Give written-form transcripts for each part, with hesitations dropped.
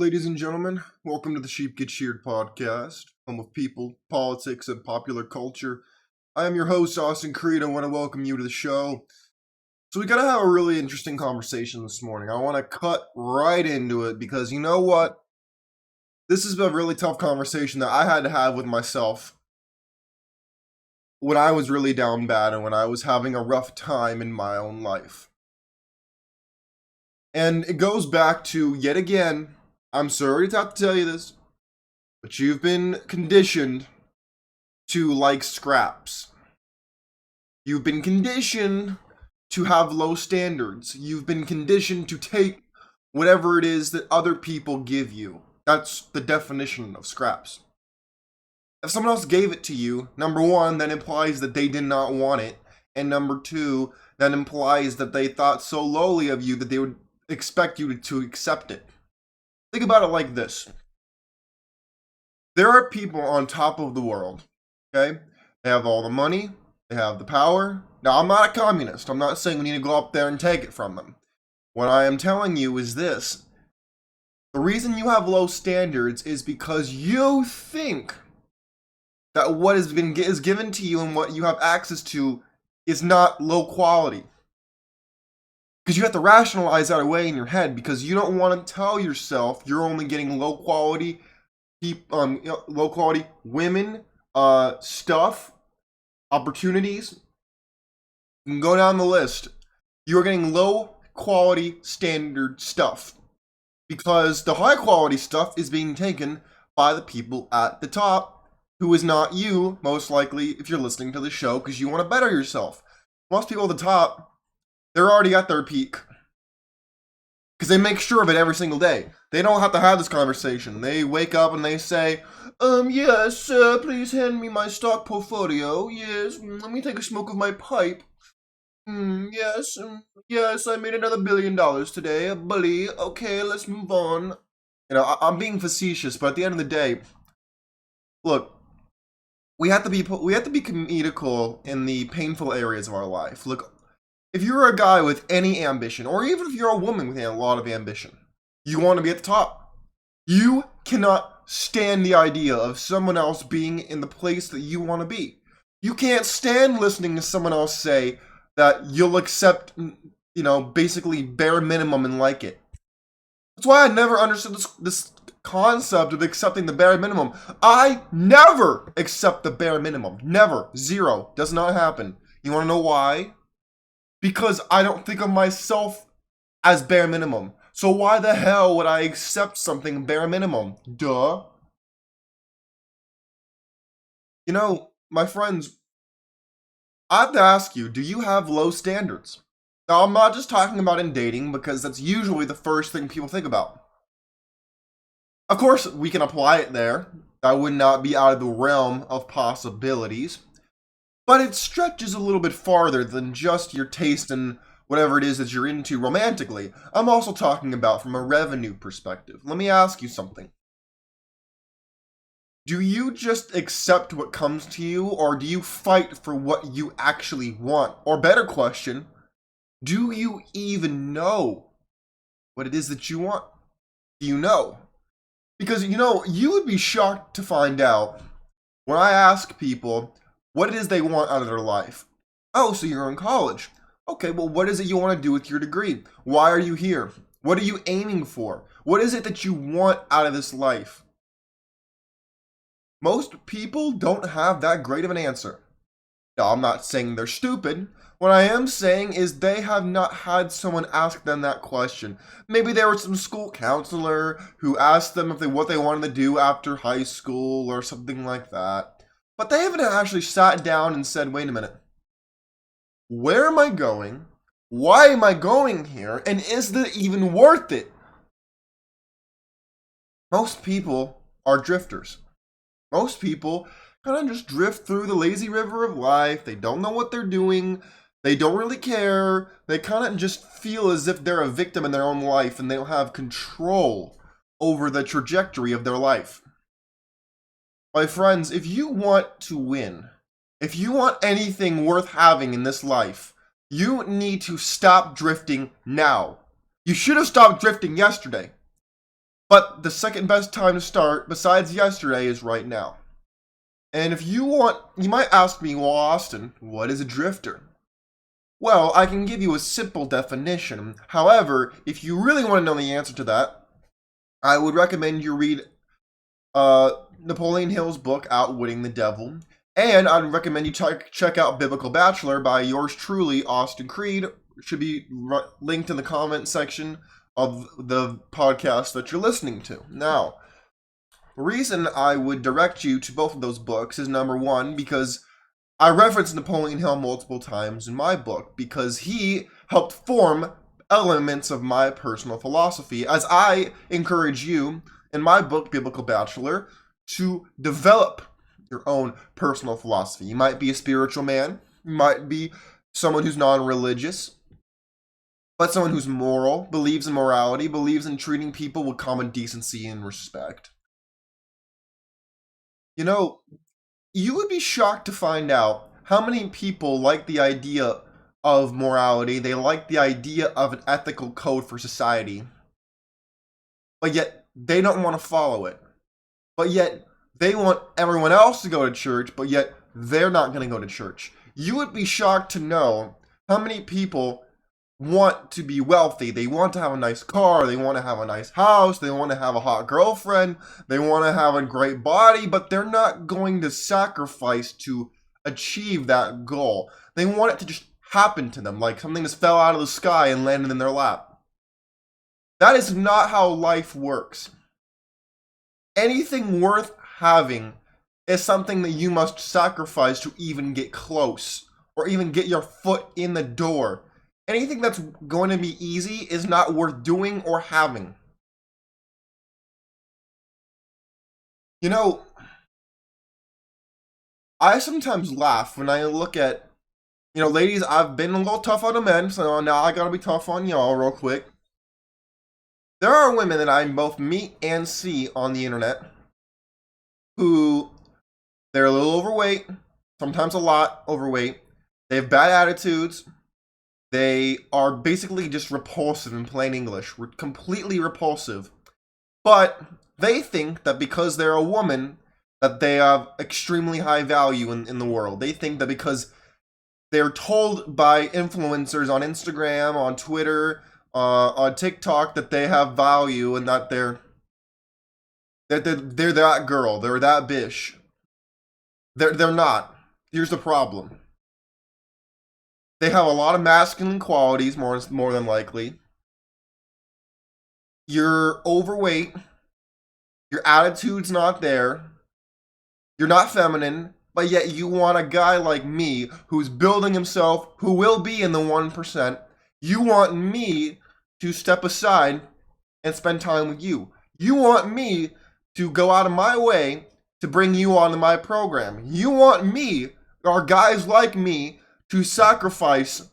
Ladies and gentlemen, welcome to the Sheep Get Sheared Podcast, home of people, politics, and popular culture. I am your host, Austin Creed. I want to welcome you to the show. So we gotta have a really interesting conversation this morning. I want to cut right into it because you know what? This has been a really tough conversation that I had to have with myself when I was really down bad and when I was having a rough time in my own life. And it goes back to, yet again, I'm sorry to have to tell you this, but you've been conditioned to like scraps. You've been conditioned to have low standards. You've been conditioned to take whatever it is that other people give you. That's the definition of scraps. If someone else gave it to you, number one, that implies that they did not want it. And number two, that implies that they thought so lowly of you that they would expect you to accept it. Think about it like this. There are people on top of the world, okay? They have all the money, they have the power. Now, I'm not a communist. I'm not saying we need to go up there and take it from them. What I am telling you is this. The reason you have low standards is because you think that what is given to you and what you have access to is not low quality. Because you have to rationalize that away in your head because you don't want to tell yourself you're only getting low quality women, stuff, opportunities. You can go down the list. You're getting low quality standard stuff because the high quality stuff is being taken by the people at the top, who is not you, most likely, if you're listening to the show because you want to better yourself. Most people at the top, they're already at their peak. Because they make sure of it every single day. They don't have to have this conversation. They wake up and they say, yes, please hand me my stock portfolio. Yes, let me take a smoke of my pipe. Yes, I made another $1 billion today. Bully. Okay, let's move on. You know, I'm being facetious, but at the end of the day, look, we have to be comedical in the painful areas of our life. Look, if you're a guy with any ambition, or even if you're a woman with a lot of ambition, you want to be at the top. You cannot stand the idea of someone else being in the place that you want to be. You can't stand listening to someone else say that you'll accept, basically bare minimum and like it. That's why I never understood this concept of accepting the bare minimum. I never accept the bare minimum. Never. Zero. Does not happen. You want to know why? Because I don't think of myself as bare minimum. So why the hell would I accept something bare minimum? Duh. You know, my friends, I have to ask you, do you have low standards? Now, I'm not just talking about in dating because that's usually the first thing people think about. Of course, we can apply it there. That would not be out of the realm of possibilities. But it stretches a little bit farther than just your taste in whatever it is that you're into romantically. I'm also talking about from a revenue perspective. Let me ask you something. Do you just accept what comes to you, or do you fight for what you actually want? Or better question, do you even know what it is that you want? Do you know? Because, you would be shocked to find out when I ask people what it is they want out of their life. Oh, so you're in college. Okay, well, what is it you want to do with your degree? Why are you here? What are you aiming for? What is it that you want out of this life? Most people don't have that great of an answer. Now, I'm not saying they're stupid. What I am saying is they have not had someone ask them that question. Maybe there was some school counselor who asked them what they wanted to do after high school or something like that. But they haven't actually sat down and said, wait a minute, where am I going? Why am I going here? And is it even worth it? Most people are drifters. Most people kind of just drift through the lazy river of life. They don't know what they're doing. They don't really care. They kind of just feel as if they're a victim in their own life and they don't have control over the trajectory of their life. My friends, if you want to win, if you want anything worth having in this life, you need to stop drifting now. You should have stopped drifting yesterday. But the second best time to start, besides yesterday, is right now. And if you want, you might ask me, well, Austin, what is a drifter? Well, I can give you a simple definition. However, if you really want to know the answer to that, I would recommend you read Napoleon Hill's book, Outwitting the Devil. And I'd recommend you check out Biblical Bachelor by yours truly, Austin Creed. It should be linked in the comment section of the podcast that you're listening to. Now, the reason I would direct you to both of those books is, number one, because I reference Napoleon Hill multiple times in my book, because he helped form elements of my personal philosophy, as I encourage you in my book, Biblical Bachelor, to develop your own personal philosophy. You might be a spiritual man, you might be someone who's non-religious, but someone who's moral, believes in morality, believes in treating people with common decency and respect. You know, you would be shocked to find out how many people like the idea of morality, they like the idea of an ethical code for society, but yet they don't want to follow it. But yet they want everyone else to go to church, but yet they're not going to go to church. You would be shocked to know how many people want to be wealthy. They want to have a nice car, they want to have a nice house, they want to have a hot girlfriend, they want to have a great body, but they're not going to sacrifice to achieve that goal. They want it to just happen to them, like something just fell out of the sky and landed in their lap. That is not how life works. Anything worth having is something that you must sacrifice to even get close, or even get your foot in the door. Anything that's going to be easy is not worth doing or having. You know, I sometimes laugh when I look at, ladies, I've been a little tough on the men, so now I gotta be tough on y'all real quick. There are women that I both meet and see on the internet who, they're a little overweight, sometimes a lot overweight, they have bad attitudes, they are basically just repulsive in plain English. Completely repulsive. But they think that because they're a woman, that they have extremely high value in the world. They think that because they're told by influencers on Instagram, on Twitter, on TikTok, that they have value and that they're that girl, they're that bish. They're not. Here's the problem. They have a lot of masculine qualities, more than likely. You're overweight. Your attitude's not there. You're not feminine, but yet you want a guy like me who's building himself, who will be in the 1%. You want me to step aside and spend time with you. You want me to go out of my way to bring you onto my program. You want me, or guys like me, to sacrifice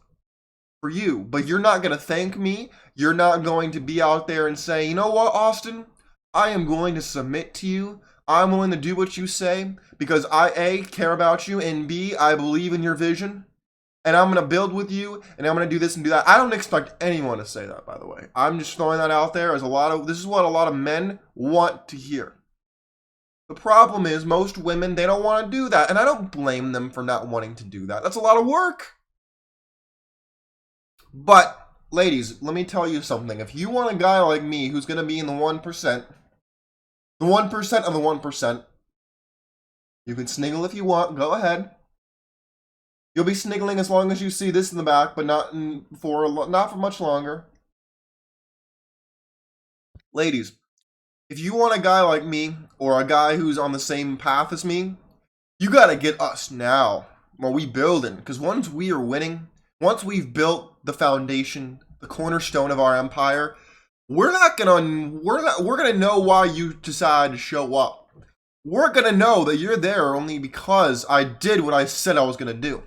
for you, but you're not going to thank me. You're not going to be out there and say, you know what, Austin, I am going to submit to you. I'm willing to do what you say because I, A, care about you, and B, I believe in your vision, and I'm going to build with you, and I'm going to do this and do that. I don't expect anyone to say that, by the way. I'm just throwing that out there as this is what a lot of men want to hear. The problem is most women, they don't want to do that. And I don't blame them for not wanting to do that. That's a lot of work. But, ladies, let me tell you something. If you want a guy like me who's going to be in the 1%, the 1% of the 1%, you can sniggle if you want. Go ahead. You'll be sniggling as long as you see this in the back, but not for much longer. Ladies, if you want a guy like me, or a guy who's on the same path as me, you gotta get us now while we building. Because once we are winning, once we've built the foundation, the cornerstone of our empire, we're gonna know why you decide to show up. We're gonna know that you're there only because I did what I said I was gonna do.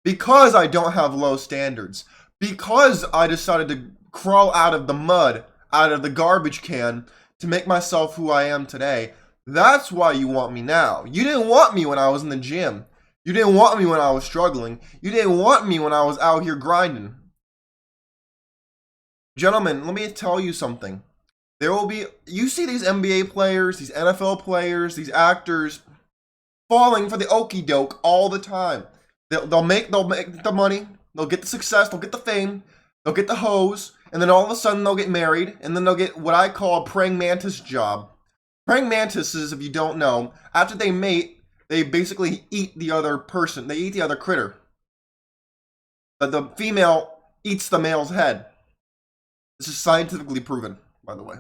Because I don't have low standards. Because I decided to crawl out of the mud, out of the garbage can, to make myself who I am today. That's why you want me now. You didn't want me when I was in the gym. You didn't want me when I was struggling. You didn't want me when I was out here grinding. Gentlemen, let me tell you something. There will be, you see these NBA players, these NFL players, these actors falling for the okie doke all the time. They'll make the money, they'll get the success, they'll get the fame, they'll get the hoes, and then all of a sudden they'll get married, and then they'll get what I call a praying mantis job. Praying mantises, if you don't know, after they mate, they basically eat the other person. They eat the other critter. But the female eats the male's head. This is scientifically proven, by the way.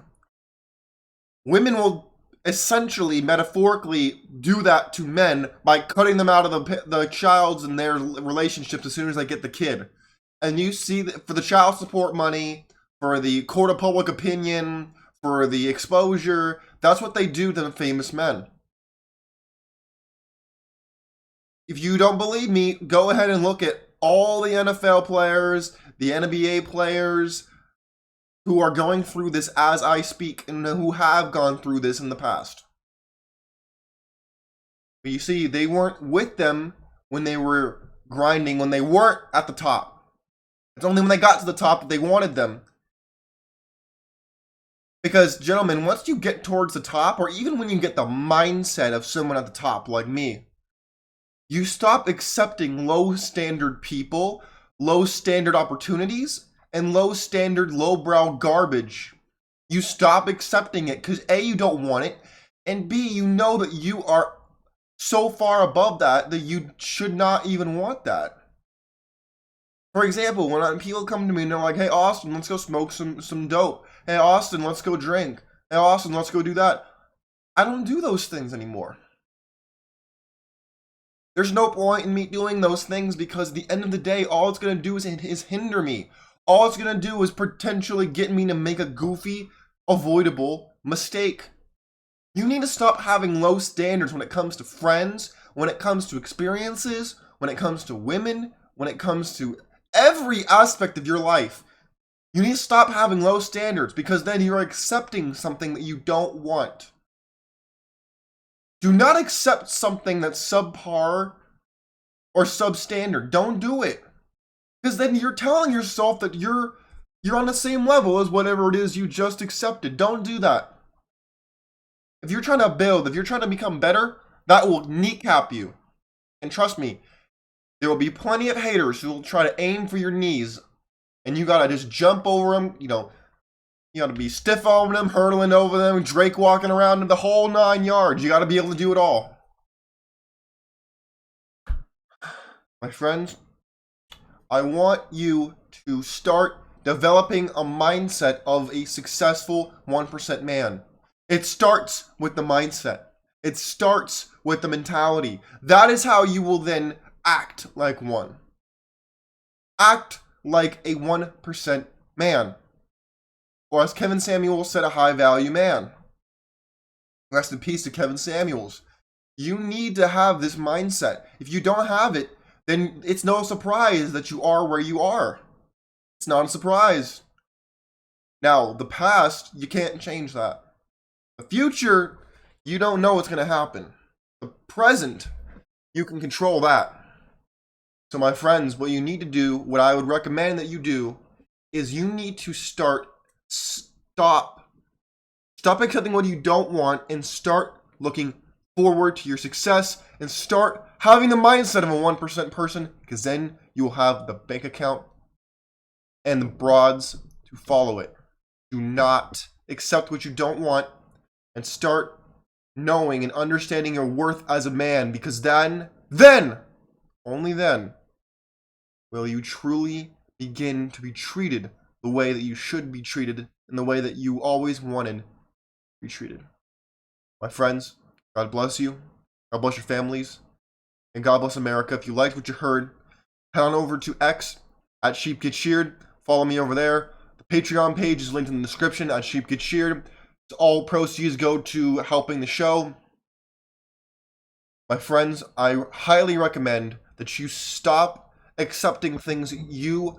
Women will essentially, metaphorically, do that to men by cutting them out of the child's and their relationships as soon as they get the kid. And you see that for the child support money, for the court of public opinion, for the exposure, that's what they do to the famous men. If you don't believe me, go ahead and look at all the NFL players, the NBA players who are going through this as I speak and who have gone through this in the past. But you see, they weren't with them when they were grinding, when they weren't at the top. It's only when they got to the top that they wanted them. Because, gentlemen, once you get towards the top, or even when you get the mindset of someone at the top like me, you stop accepting low-standard people, low-standard opportunities, and low-standard, low-brow garbage. You stop accepting it because A, you don't want it, and B, you know that you are so far above that you should not even want that. For example, when people come to me and they're like, hey, Austin, let's go smoke some dope. Hey, Austin, let's go drink. Hey, Austin, let's go do that. I don't do those things anymore. There's no point in me doing those things because at the end of the day, all it's going to do is hinder me. All it's going to do is potentially get me to make a goofy, avoidable mistake. You need to stop having low standards when it comes to friends, when it comes to experiences, when it comes to women, when it comes to every aspect of your life. You need to stop having low standards because then you're accepting something that you don't want. Do not accept something that's subpar or substandard. Don't do it. Because then you're telling yourself that you're on the same level as whatever it is you just accepted. Don't do that. If you're trying to build, if you're trying to become better, that will kneecap you. And trust me, there will be plenty of haters who will try to aim for your knees. And you gotta just jump over them, you gotta be stiff over them, hurtling over them, Drake walking around them, the whole 9 yards. You gotta be able to do it all. My friends, I want you to start developing a mindset of a successful 1% man. It starts with the mindset. It starts with the mentality. That is how you will then act like one. Act like a 1% man. Or as Kevin Samuels said, a high-value man. Rest in peace to Kevin Samuels. You need to have this mindset. If you don't have it, then it's no surprise that you are where you are. It's not a surprise. Now, the past, you can't change that. The future, you don't know what's going to happen. The present, you can control that. So my friends, what you need to do, what I would recommend that you do, is you need to stop accepting what you don't want and start looking forward to your success and start having the mindset of a 1% person, because then you will have the bank account and the broads to follow it. Do not accept what you don't want and start knowing and understanding your worth as a man, because then, only then, will you truly begin to be treated the way that you should be treated and the way that you always wanted to be treated. My friends, God bless you. God bless your families. And God bless America. If you liked what you heard, head on over to X at Sheep Get Sheared. Follow me over there. The Patreon page is linked in the description at Sheep Get Sheared. All proceeds go to helping the show. My friends, I highly recommend that you stop accepting things you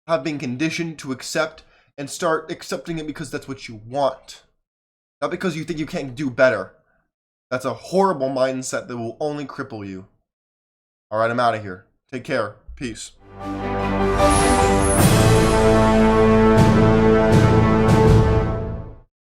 have been conditioned to accept and start accepting it because that's what you want. Not because you think you can't do better. That's a horrible mindset that will only cripple you. Alright, I'm out of here. Take care. Peace.